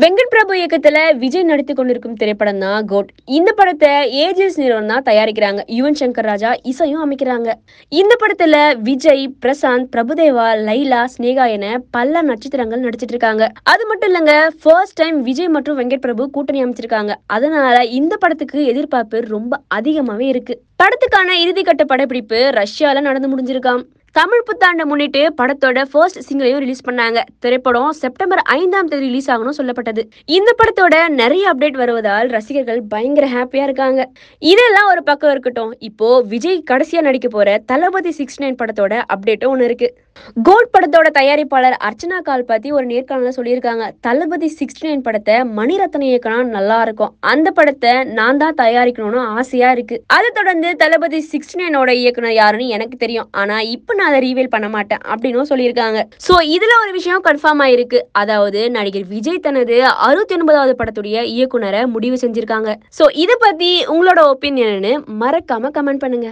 வெங்கட் பிரபு இயக்கத்துல விஜய் நடித்துக் கொண்டிருக்கும் திரைப்படம் தான் கோட். இந்த படத்தை ஏஜிஎஸ் நிறுவனம் தான் தயாரிக்கிறாங்க. யுவன் சங்கர் ராஜா இசையும் அமைக்கிறாங்க. இந்த படத்துல விஜய், பிரசாந்த், பிரபுதேவா, லைலா, ஸ்னேகா என பல நட்சத்திரங்கள் நடிச்சிட்டு இருக்காங்க. அது மட்டும் இல்லங்க, ஃபர்ஸ்ட் டைம் விஜய் மற்றும் வெங்கட் பிரபு கூட்டணி அமைச்சிருக்காங்க. அதனால இந்த படத்துக்கு எதிர்பார்ப்பு ரொம்ப அதிகமாவே இருக்கு. படத்துக்கான இறுதிக்கட்ட படப்பிடிப்பு ரஷ்யால நடந்து முடிஞ்சிருக்காம். தமிழ் புத்தாண்டை முன்னிட்டு படத்தோட ஃபர்ஸ்ட் சிங்கிளையும் ரிலீஸ் பண்ணாங்க. திரைப்படம் செப்டம்பர் 5ஆம் தேதி ரிலீஸ் ஆகணும் சொல்லப்பட்டது. இந்த படத்தோட நிறைய அப்டேட் வருவதால் ரசிகர்கள் பயங்கர ஹாப்பியா இருக்காங்க. இதெல்லாம் ஒரு பக்கம் இருக்கட்டும், இப்போ விஜய் கடைசியா நடிக்க போற தளபதி 69 படத்தோட அப்டேட்டும் ஒன்று இருக்கு. கோட் படத்தோட தயாரிப்பாளர் அர்ச்சனா கால்பாத்தி ஒரு நேர்காணல சொல்லியிருக்காங்க, தளபதி 69 படத்தை மணிரத்னம் இயக்கினா நல்லா இருக்கும். அந்த படத்தை நான் தான் தயாரிக்கணும்னு ஆசையா இருக்கு. அதை தொடர்ந்து தளபதி 69ஓட இயக்குனர் யாருன்னு எனக்கு தெரியும், ஆனா இப்ப நான் அதை ரீவீல் பண்ண மாட்டேன் அப்படின்னு சொல்லியிருக்காங்க. சோ இதுல ஒரு விஷயம் கன்ஃபார்ம் ஆயிருக்கு. அதாவது நடிகர் விஜய் தனது 69வது படத்துடைய இயக்குனரை முடிவு செஞ்சிருக்காங்க. சோ இதை பத்தி உங்களோட ஒப்பீனியன் மறக்காம கமெண்ட் பண்ணுங்க.